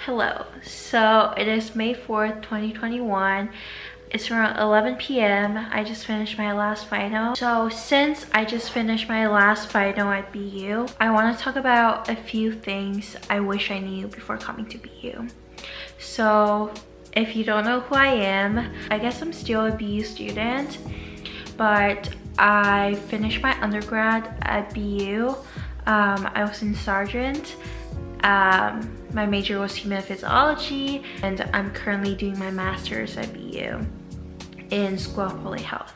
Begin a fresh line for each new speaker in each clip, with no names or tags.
Hello, so it is May 4th, 2021. It's around 11 p.m. I just finished my last final. So since I just finished my last final at BU, I want to talk about a few things I wish I knew before coming to BU. So if you don't know who I am, I guess I'm still a BU student, but I finished my undergrad at BU. I was in Sargent. My major was human physiology, and I'm currently doing my master's at BU in School of Public Health.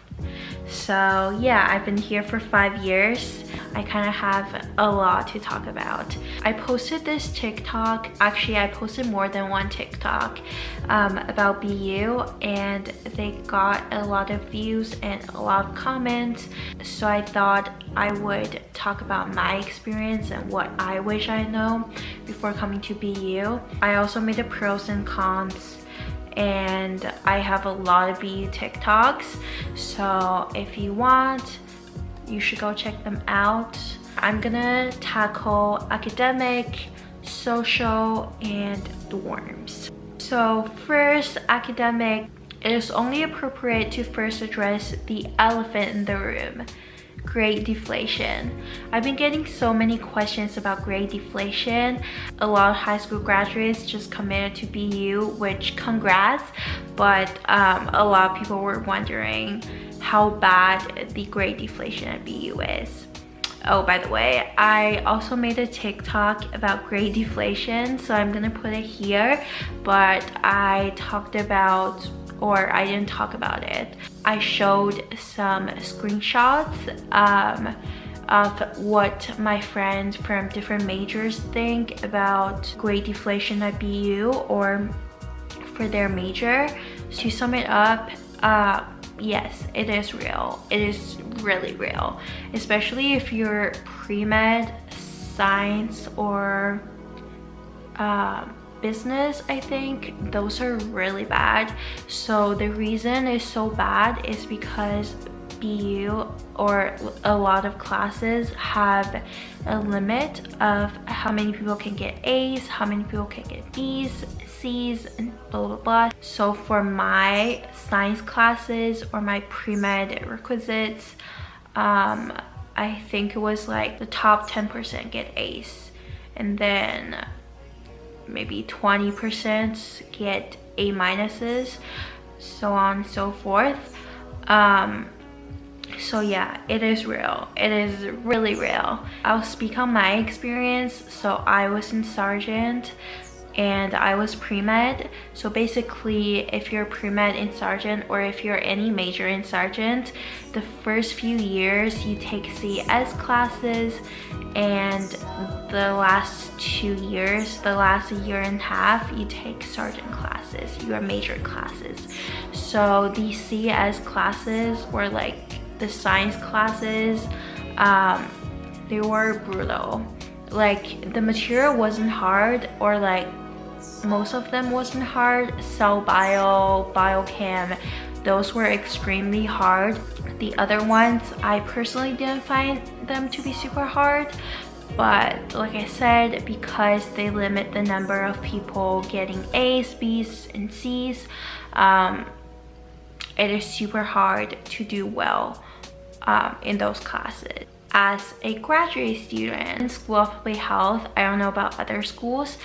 So yeah, I've been here for 5 years. I kind of have a lot to talk about. I posted this TikTok, actually I posted more than one TikTok about BU, and they got a lot of views and a lot of comments. So I thought I would talk about my experience and what I wish I know before coming to BU. I also made a pros and cons, and I have a lot of BU TikToks, so if you want, you should go check them out. I'm gonna tackle academic, social, and dorms. So first, academic. It is only appropriate to first address the elephant in the room: grade deflation. I've been getting so many questions about grade deflation. A lot of high school graduates just committed to BU, which congrats, but a lot of people were wondering how bad the grade deflation at BU is. Oh, by the way, I also made a TikTok about grade deflation, so I'm gonna put it here, but I talked about, or I didn't talk about it. I showed some screenshots of what my friends from different majors think about grade deflation at BU or for their major. To sum it up, yes, it is real. It is really real, especially if you're pre-med, science, or business. I think those are really bad. So the reason it's so bad is because BU, or a lot of classes, have a limit of how many people can get A's, how many people can get B's, C's, and blah blah blah. So for my science classes or my pre-med requisites, I think it was like the top 10% get A's, and then maybe 20% get A minuses, so on and so forth. So yeah, it is real. It is really real. I'll speak on my experience. So I was in Sargent and I was pre-med. So basically, if you're pre-med in Sargent, or if you're any major in Sargent, the first few years you take CS classes, and the last 2 years, the last year and a half, you take Sargent classes, your major classes. So the CS classes were like the science classes, they were brutal. Like the material wasn't hard, or like most of them wasn't hard. Cell bio, biochem, those were extremely hard. The other ones, I personally didn't find them to be super hard, but like I said, because they limit the number of people getting A's, B's, and C's, it is super hard to do well in those classes. As a graduate student in School of Public Health, I don't know about other schools,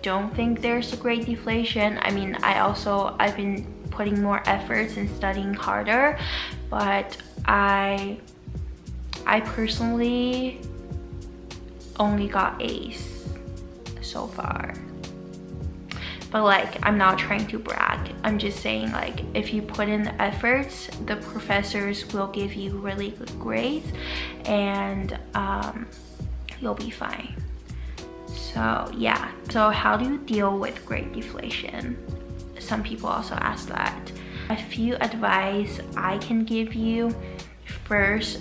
don't think there's a grade deflation. I mean, I've been putting more efforts and studying harder, but I personally only got A's so far. But like, I'm not trying to brag. I'm just saying, like, if you put in the efforts, the professors will give you really good grades, and you'll be fine. So yeah, so how do you deal with grade deflation? Some people also ask that. A few advice I can give you: first,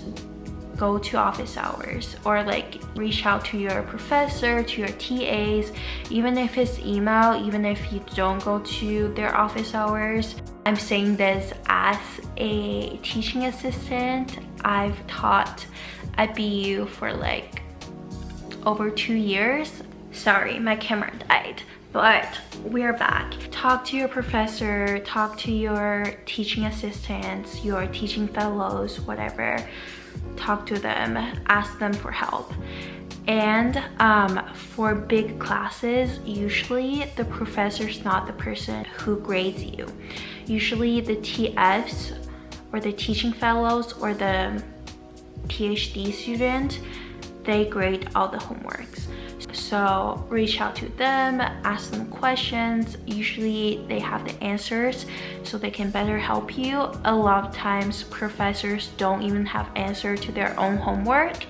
go to office hours, or like reach out to your professor, to your TAs, even if it's email, even if you don't go to their office hours. I'm saying this as a teaching assistant. I've taught at BU for like over 2 years. Sorry, my camera died. But we're back. Talk to your professor, talk to your teaching assistants, your teaching fellows, whatever. Talk to them, ask them for help. And for big classes, usually the professor's not the person who grades you. Usually the TFs or the teaching fellows or the PhD student, they grade all the homeworks. So reach out to them, ask them questions. Usually they have the answers so they can better help you. A lot of times professors don't even have answer to their own homework,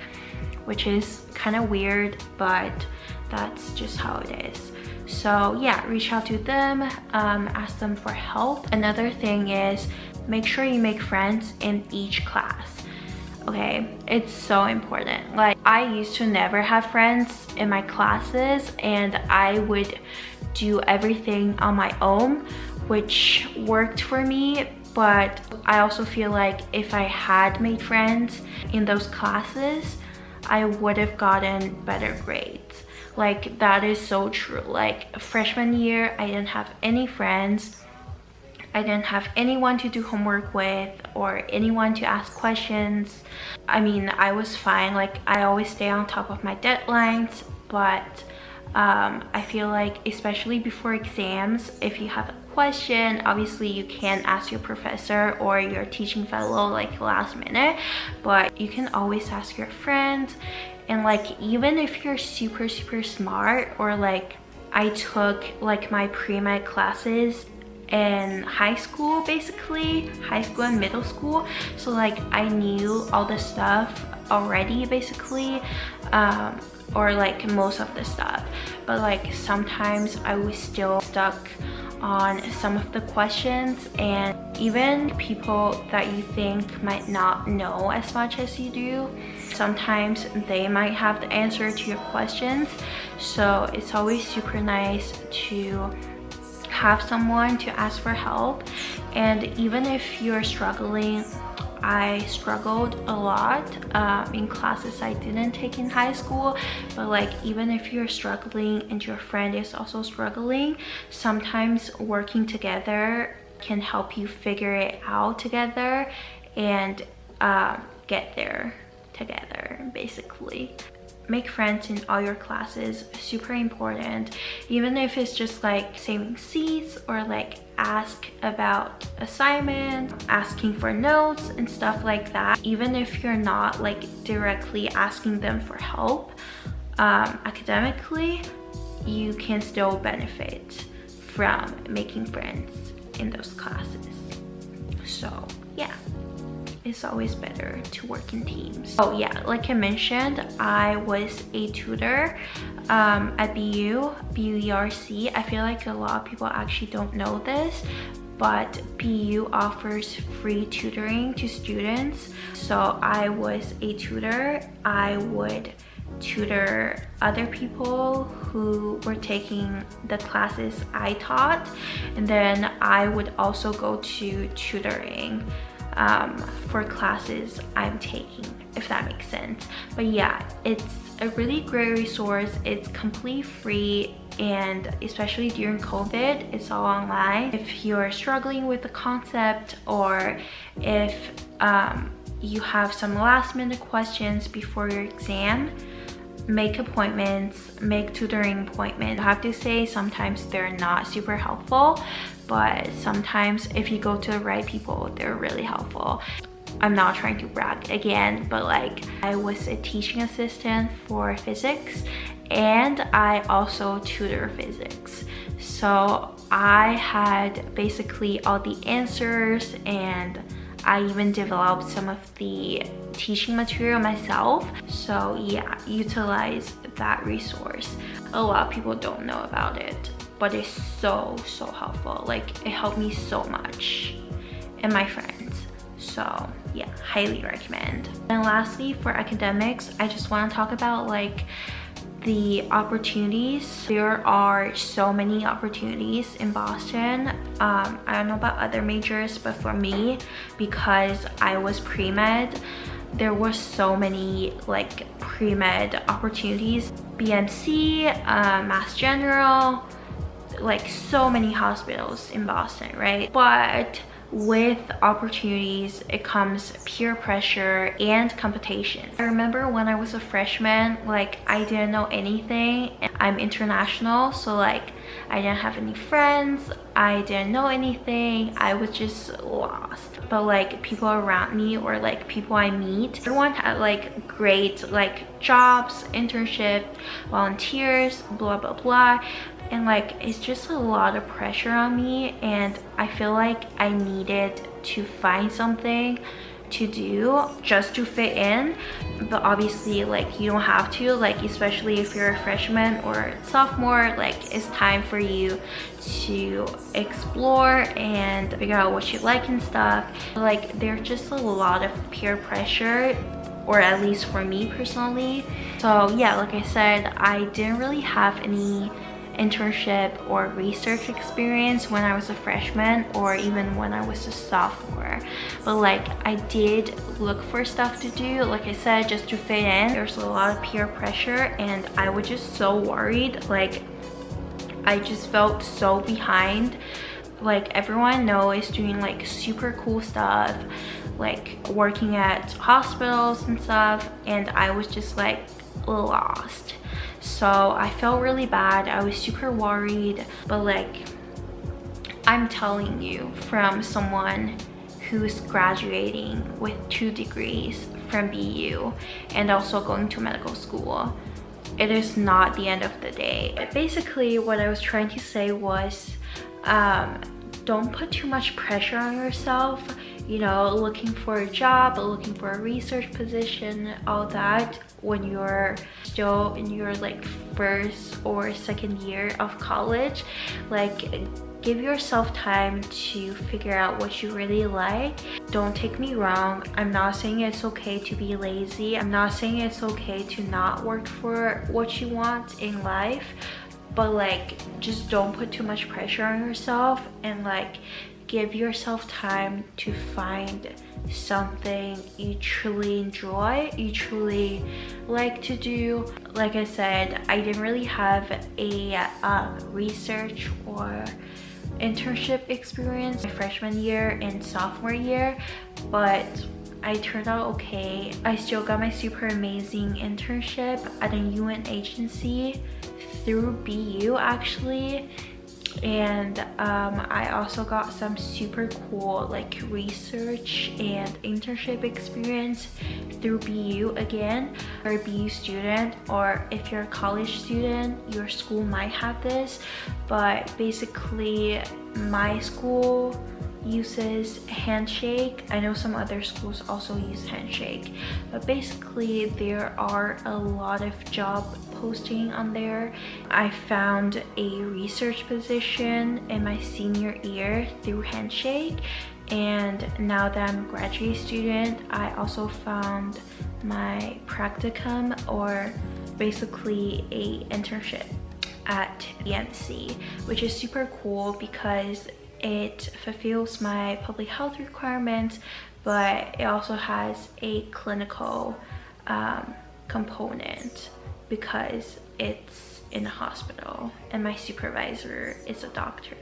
which is kind of weird, but that's just how it is. So yeah, reach out to them, ask them for help. Another thing is make sure you make friends in each class. Okay, it's so important. Like, I used to never have friends in my classes and I would do everything on my own, which worked for me. But I also feel like if I had made friends in those classes, I would have gotten better grades. Like, that is so true. Like, freshman year, I didn't have any friends. I didn't have anyone to do homework with or anyone to ask questions. I mean, I was fine. Like, I always stay on top of my deadlines, but I feel like especially before exams, if you have a question, obviously you can ask your professor or your teaching fellow like last minute, but you can always ask your friends. And like, even if you're super smart, or like I took like my pre-med classes in high school, basically high school and middle school, so like I knew all the stuff already basically, or like most of the stuff, but like sometimes I was still stuck on some of the questions, and even people that you think might not know as much as you do, sometimes they might have the answer to your questions. So it's always super nice to have someone to ask for help. And even if you're struggling, I struggled a lot in classes I didn't take in high school, but like even if you're struggling and your friend is also struggling, sometimes working together can help you figure it out together and get there together basically. Make friends in all your classes, super important. Even if it's just like saving seats or like ask about assignment, asking for notes and stuff like that. Even if you're not like directly asking them for help academically, you can still benefit from making friends in those classes. So yeah, it's always better to work in teams. Oh yeah, like I mentioned, I was a tutor at BU ERC. I feel like a lot of people actually don't know this, but BU offers free tutoring to students. So I was a tutor. I would tutor other people who were taking the classes I taught, and then I would also go to tutoring for classes I'm taking, if that makes sense. But yeah, it's a really great resource. It's completely free, and especially during COVID, it's all online. If you're struggling with the concept, or if you have some last minute questions before your exam, make appointments, make tutoring appointments. I have to say, sometimes they're not super helpful, but sometimes if you go to the right people, they're really helpful. I'm not trying to brag again, but like I was a teaching assistant for physics and I also tutor physics. So I had basically all the answers, and I even developed some of the teaching material myself. So yeah, utilize that resource. A lot of people don't know about it, but it's so helpful. Like, it helped me so much and my friends. So yeah, highly recommend. And lastly, for academics, I just want to talk about like the opportunities. There are so many opportunities in Boston. I don't know about other majors, but for me, because I was pre-med, there were so many like pre-med opportunities. BMC, Mass General, like so many hospitals in Boston, right? But with opportunities, it comes peer pressure and competition. I remember when I was a freshman, like I didn't know anything. I'm international, so like I didn't have any friends, I didn't know anything, I was just lost. But like people around me or like people I meet, everyone had like great like jobs, internship, volunteers, blah blah blah. And like it's just a lot of pressure on me, and I feel like I needed to find something to do just to fit in. But obviously like you don't have to, like especially if you're a freshman or sophomore, like it's time for you to explore and figure out what you like and stuff. Like there's just a lot of peer pressure, or at least for me personally. So yeah, like I said, I didn't really have any internship or research experience when I was a freshman or even when I was a sophomore, but like I did look for stuff to do, like I said, just to fit in. There's a lot of peer pressure and I was just so worried. Like I just felt so behind. Like everyone I know is doing like super cool stuff, like working at hospitals and stuff, and I was just like lost. So I felt really bad. I was super worried, but like I'm telling you from someone who's graduating with 2 degrees from BU and also going to medical school, it is not the end of the day. Basically what I was trying to say was don't put too much pressure on yourself, you know, looking for a job, looking for a research position, all that, when you're still in your like first or second year of college. Like give yourself time to figure out what you really like. Don't take me wrong, I'm not saying it's okay to be lazy, I'm not saying it's okay to not work for what you want in life, but like just don't put too much pressure on yourself, and like give yourself time to find something you truly enjoy, you truly like to do. Like I said, I didn't really have a research or internship experience my freshman year and sophomore year, but I turned out okay. I still got my super amazing internship at a UN agency through BU actually, and I also got some super cool like research and internship experience through BU again. If you're a BU student, or if you're a college student, your school might have this, but basically my school uses Handshake. I know some other schools also use Handshake, but basically there are a lot of job posting on there. I found a research position in my senior year through Handshake, and now that I'm a graduate student, I also found my practicum, or basically a internship at EMC, which is super cool because it fulfills my public health requirements, but it also has a clinical component because it's in a hospital and my supervisor is a doctor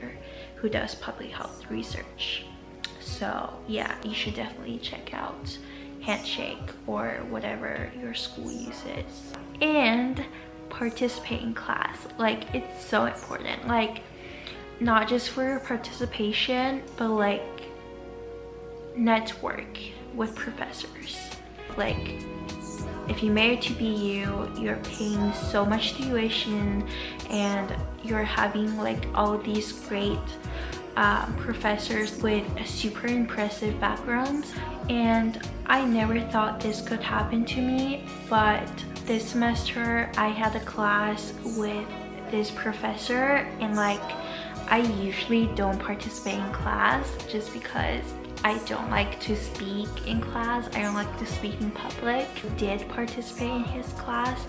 who does public health research. So yeah, you should definitely check out Handshake or whatever your school uses. And participate in class. Like it's so important. Like not just for your participation, but like network with professors. Like if you marry to BU, you're paying so much tuition and you're having like all these great professors with super impressive backgrounds, and I never thought this could happen to me, but this semester I had a class with this professor, and like I usually don't participate in class just because I don't like to speak in class. I don't like to speak in public. I did participate in his class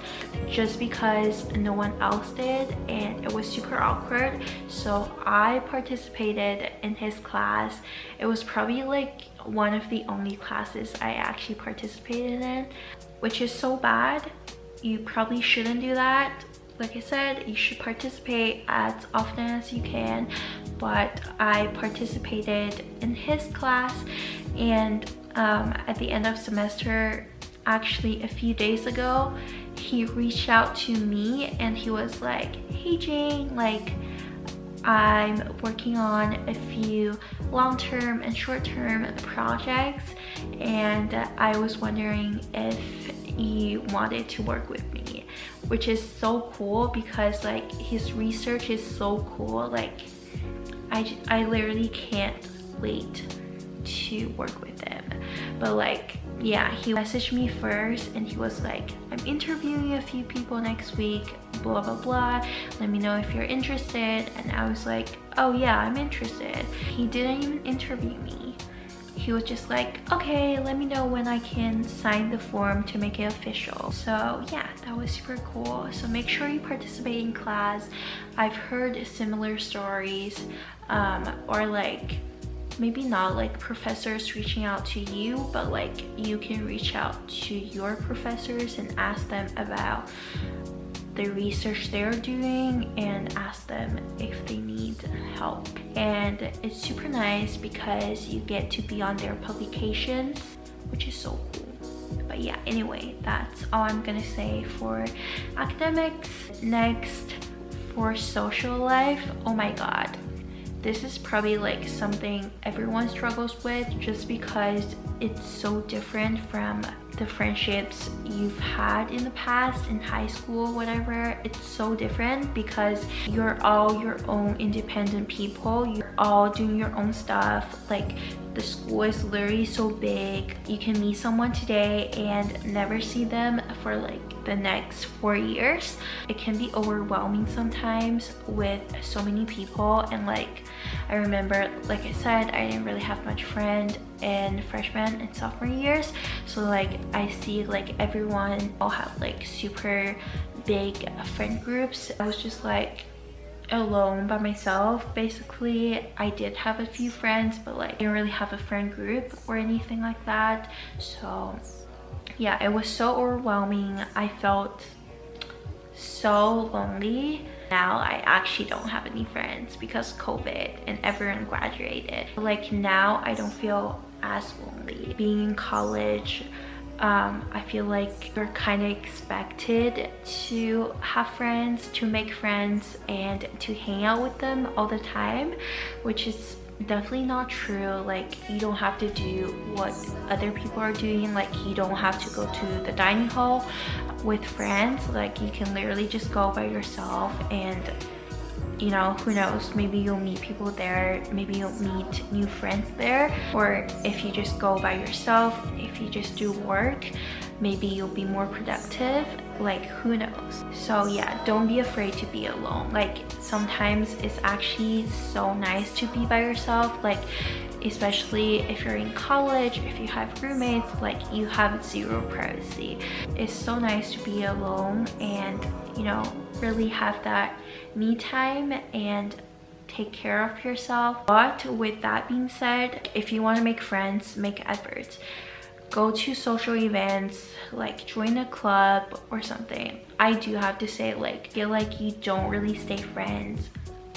just because no one else did and it was super awkward. So I participated in his class. It was probably like one of the only classes I actually participated in, which is so bad. You probably shouldn't do that. like I said, you should participate as often as you can, but I participated in his class, and at the end of semester, actually a few days ago, he reached out to me and he was like, hey Jane, like I'm working on a few long-term and short-term projects, and I was wondering if you wanted to work with me, which is so cool because like his research is so cool. Like I literally can't wait to work with him. But like, yeah, he messaged me first and he was like, I'm interviewing a few people next week, blah blah blah, let me know if you're interested. And I was like, oh yeah, I'm interested. He didn't even interview me. He was just like, okay, let me know when I can sign the form to make it official. So yeah, that was super cool. So make sure you participate in class. I've heard similar stories, or like maybe not like professors reaching out to you, but like you can reach out to your professors and ask them about the research they're doing and ask them if they need help. And it's super nice because you get to be on their publications, which is so cool. But yeah, anyway, that's all I'm gonna say for academics. Next, for social life, oh my god, this is probably like something everyone struggles with just because it's so different from the friendships you've had in the past, in high school, whatever. It's so different because you're all your own independent people. You're all doing your own stuff. Like the school is literally so big. You can meet someone today and never see them for like the next 4 years. It can be overwhelming sometimes with so many people. And like I remember, like I said, I didn't really have much friend in freshman and sophomore years, so like I see like everyone all have like super big friend groups. I was just like alone by myself basically. I did have a few friends, but like I didn't really have a friend group or anything like that. So yeah, it was so overwhelming. I felt so lonely. Now I actually don't have any friends because COVID and everyone graduated. Like now I don't feel as lonely. Being in college, I feel like you're kind of expected to have friends, to make friends, and to hang out with them all the time, which is definitely not true. Like you don't have to do what other people are doing. Like you don't have to go to the dining hall with friends. Like you can literally just go by yourself, and you know, who knows, maybe you'll meet people there, maybe you'll meet new friends there. Or if you just go by yourself, if you just do work, maybe you'll be more productive. Like who knows. So yeah, don't be afraid to be alone. Like sometimes it's actually so nice to be by yourself. Like especially if you're in college, if you have roommates, like you have zero privacy. It's so nice to be alone and, you know, really have that me time and take care of yourself. But with that being said, if you want to make friends, make efforts. Go to social events, like join a club or something. I do have to say, like, I feel like you don't really stay friends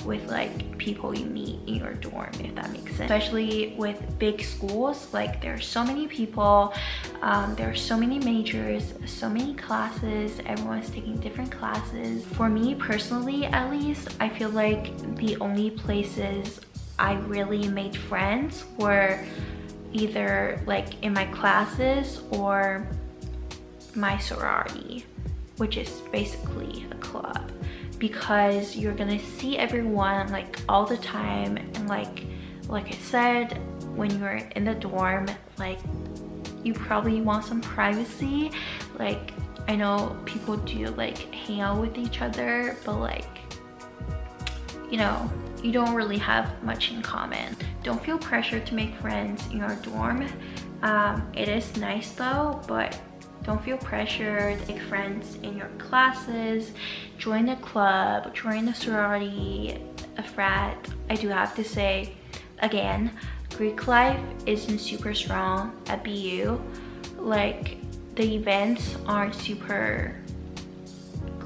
with like people you meet in your dorm, if that makes sense. Especially with big schools, like there are so many people, there are so many majors, so many classes, everyone's taking different classes. For me personally, at least, I feel like the only places I really made friends were either like in my classes or my sorority, which is basically a club, because you're gonna see everyone like all the time. And like I said, when you're in the dorm, like you probably want some privacy. Like I know people do like hang out with each other, but like, you know, you don't really have much in common. Don't feel pressure to make friends in your dorm. It is nice though, but don't feel pressured. Make friends in your classes, join a club, join a sorority, a frat. I do have to say, again, Greek life isn't super strong at BU. Like the events aren't super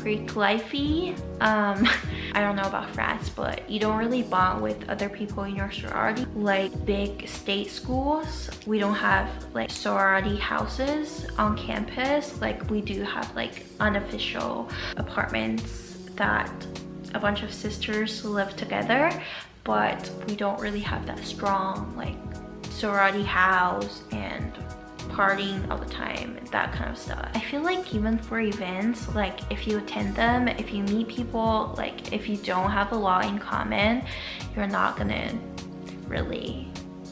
Greek lifey. I don't know about France, but you don't really bond with other people in your sorority. Like big state schools, we don't have like sorority houses on campus. Like we do have like unofficial apartments that a bunch of sisters live together, but we don't really have that strong like sorority house and partying all the time, that kind of stuff. I feel like even for events, like if you attend them, if you meet people, like if you don't have a lot in common, you're not gonna really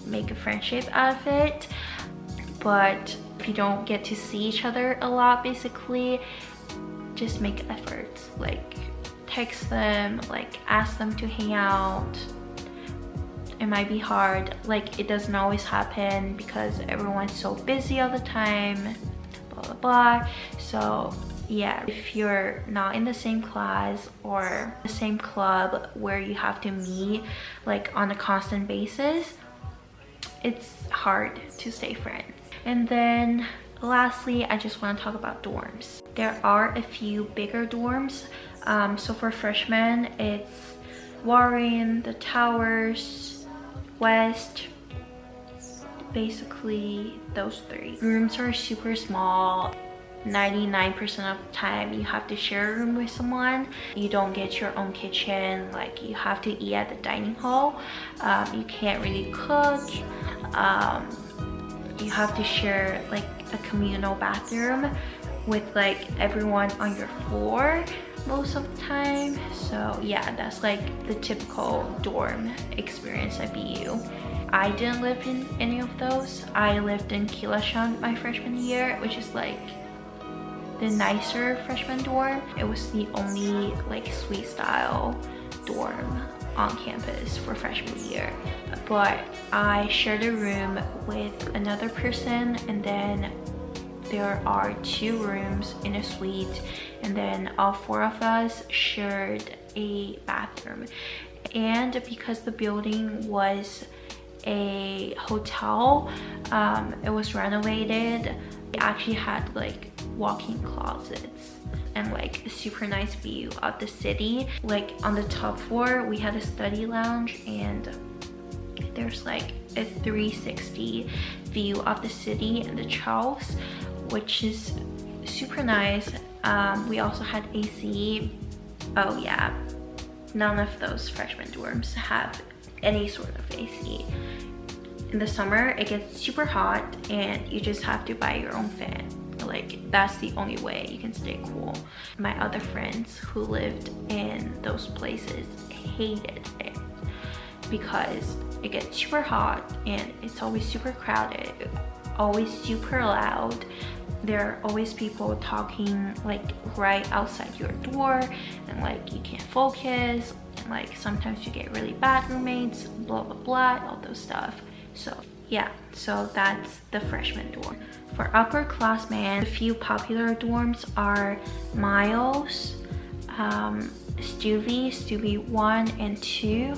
make a friendship out of it. But if you don't get to see each other a lot, basically just make efforts, like text them, like ask them to hang out. It might be hard, like it doesn't always happen because everyone's so busy all the time, blah blah blah. So yeah, if you're not in the same class or the same club where you have to meet like on a constant basis, it's hard to stay friends. And then lastly, I just want to talk about dorms. There are a few bigger dorms. So for freshmen, it's Warren, the Towers, West, basically those three. Rooms are super small. 99% of the time you have to share a room with someone. You don't get your own kitchen, like you have to eat at the dining hall. You can't really cook. You have to share like a communal bathroom with like everyone on your floor most of the time. So yeah, that's like the typical dorm experience at BU. I didn't live in any of those. I lived in Kilashan my freshman year, which is like the nicer freshman dorm. It was the only like suite style dorm on campus for freshman year. But I shared a room with another person, and then there are 2 rooms in a suite, and then all 4 of us shared a bathroom. And because the building was a hotel, it was renovated. It actually had like walk-in closets and like a super nice view of the city. Like on the top floor we had a study lounge, and there's like a 360 view of the city and the Charles, which is super nice. We also had AC. Oh yeah, none of those freshman dorms have any sort of AC. In the summer it gets super hot and you just have to buy your own fan. Like that's the only way you can stay cool. My other friends who lived in those places hated it because it gets super hot and it's always super crowded, always super loud. There are always people talking like right outside your door, and like you can't focus, and like sometimes you get really bad roommates, blah blah blah, all those stuff. So yeah, so that's the freshman dorm. For upperclassmen, the few popular dorms are Miles, Stuvie 1 and 2,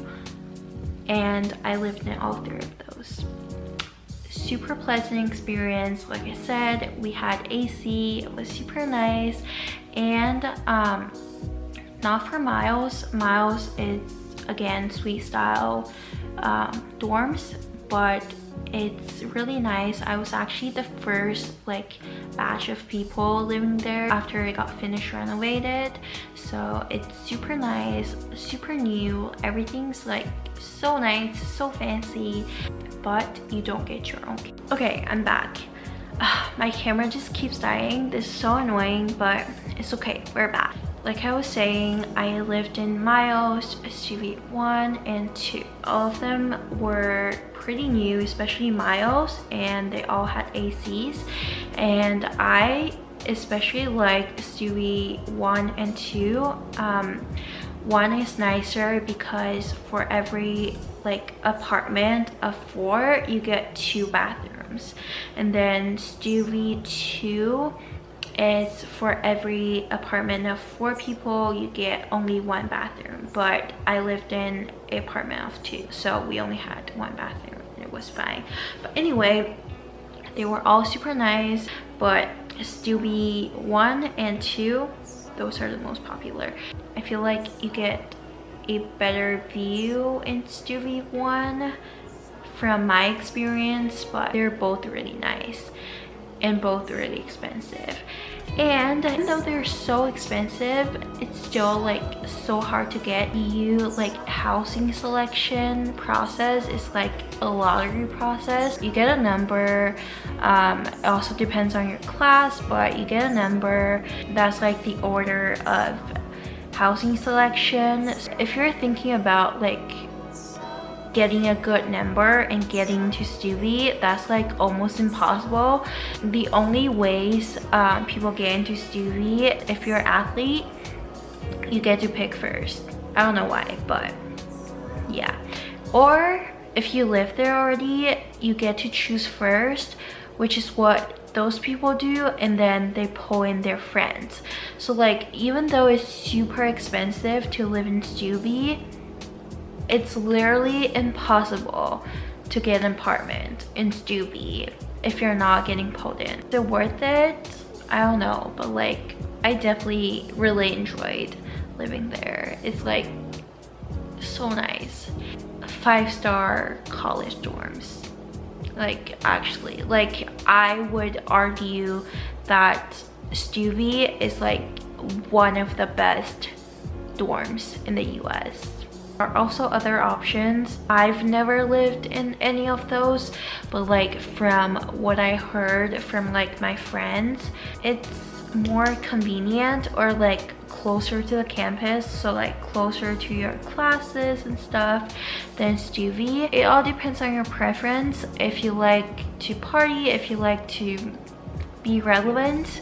and I lived in all 3 of those. Super pleasant experience. Like I said, we had AC, it was super nice. And not for Miles. Miles is again suite style dorms, but it's really nice. I was actually the first like batch of people living there after it got finished renovated. So it's super nice, super new. Everything's like so nice, so fancy, but you don't get your own. Okay, I'm back. My camera just keeps dying. This is so annoying, but it's okay, we're back. Like I was saying, I lived in Miles, Stuvie 1 and 2. All of them were pretty new, especially Miles, and they all had ACs. And I especially like Stuvie 1 and 2. 1 is nicer because for every like apartment of 4, you get 2 bathrooms. And then Stuvie 2, it's for every apartment of 4 people, you get only 1 bathroom. But I lived in an apartment of 2, so we only had 1 bathroom. It was fine. But anyway, they were all super nice, but Stuvie 1 and 2, those are the most popular. I feel like you get a better view in Stuvie 1 from my experience, but they're both really nice and both really expensive. And even though they're so expensive, it's still like so hard to get. You like housing selection process is like a lottery process. You get a number, it also depends on your class, but you get a number. That's like the order of housing selection. If you're thinking about like getting a good number and getting to Stuvie, that's like almost impossible. The only ways people get into Stuvie, if you're an athlete, you get to pick first. I don't know why, but yeah. Or if you live there already, you get to choose first, which is what those people do, and then they pull in their friends. So like, even though it's super expensive to live in Stuvie, it's literally impossible to get an apartment in Stuvie if you're not getting pulled in. Is it worth it? I don't know, but like, I definitely really enjoyed living there. It's like so nice. 5-star college dorms. Like, actually, like, I would argue that Stuvie is like one of the best dorms in the US. There are also other options. I've never lived in any of those, but like from what I heard from like my friends, it's more convenient or like closer to the campus, so like closer to your classes and stuff than Stuvie. It all depends on your preference. If you like to party, if you like to be relevant,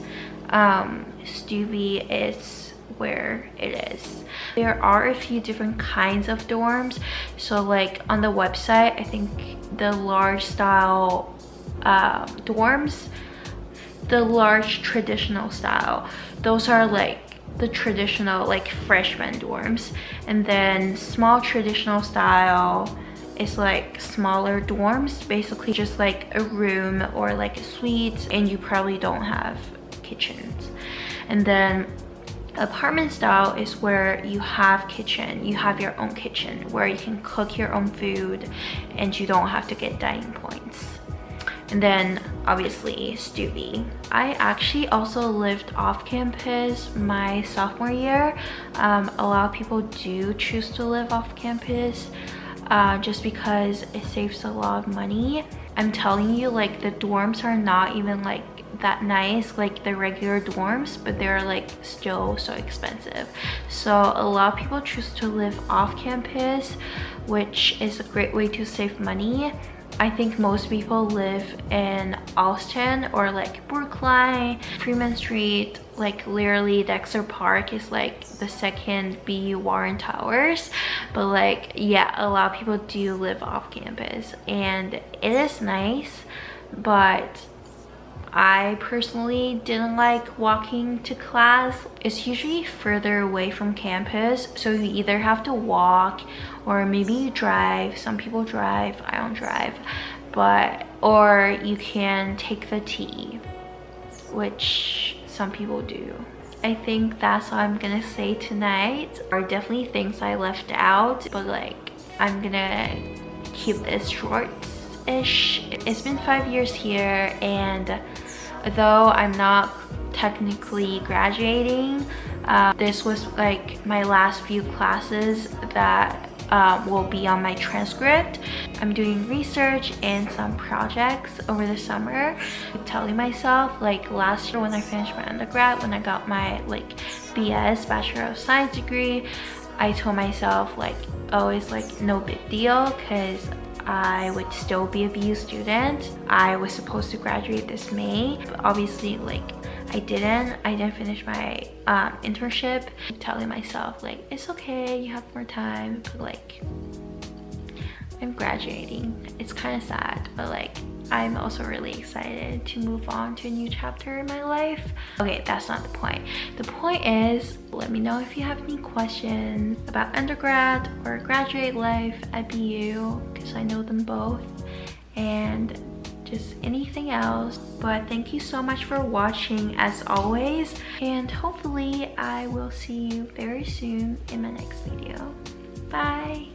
Stuvie is where it is. There are a few different kinds of dorms, so like on the website, I think the large style dorms, the large traditional style, those are like the traditional like freshman dorms, and then small traditional style is like smaller dorms, basically just like a room or like a suite, and you probably don't have kitchens. And then apartment style is where you have kitchen, you have your own kitchen where you can cook your own food and you don't have to get dining points. And then obviously Stuvie. I actually also lived off campus my sophomore year. A lot of people do choose to live off campus just because it saves a lot of money. I'm telling you, like, the dorms are not even like that nice like the regular dorms, but they're like still so expensive. So a lot of people choose to live off campus, which is a great way to save money. I think most people live in Austin or like Brookline, Freeman Street, like literally Dexter Park is like the second BU Warren Towers. But like, yeah, a lot of people do live off campus and it is nice, but I personally didn't like walking to class. It's usually further away from campus, so you either have to walk or maybe you drive. Some people drive, I don't drive, but or you can take the T, which some people do. I think that's all I'm gonna say tonight. There are definitely things I left out, but like I'm gonna keep this short-ish. It's been 5 years here, and though I'm not technically graduating, this was like my last few classes that will be on my transcript. I'm doing research and some projects over the summer. I'm telling myself, like last year when I finished my undergrad, when I got my like BS, Bachelor of Science degree, I told myself like, oh, it's like no big deal because I would still be a BU student. I was supposed to graduate this May, but obviously like I didn't finish my internship. I'm telling myself like, it's okay, you have more time, but like I'm graduating. It's kind of sad, but like I'm also really excited to move on to a new chapter in my life. Okay, that's not the point. The point is, let me know if you have any questions about undergrad or graduate life at BU, because I know them both. And just anything else. But thank you so much for watching as always, and hopefully I will see you very soon in my next video. Bye.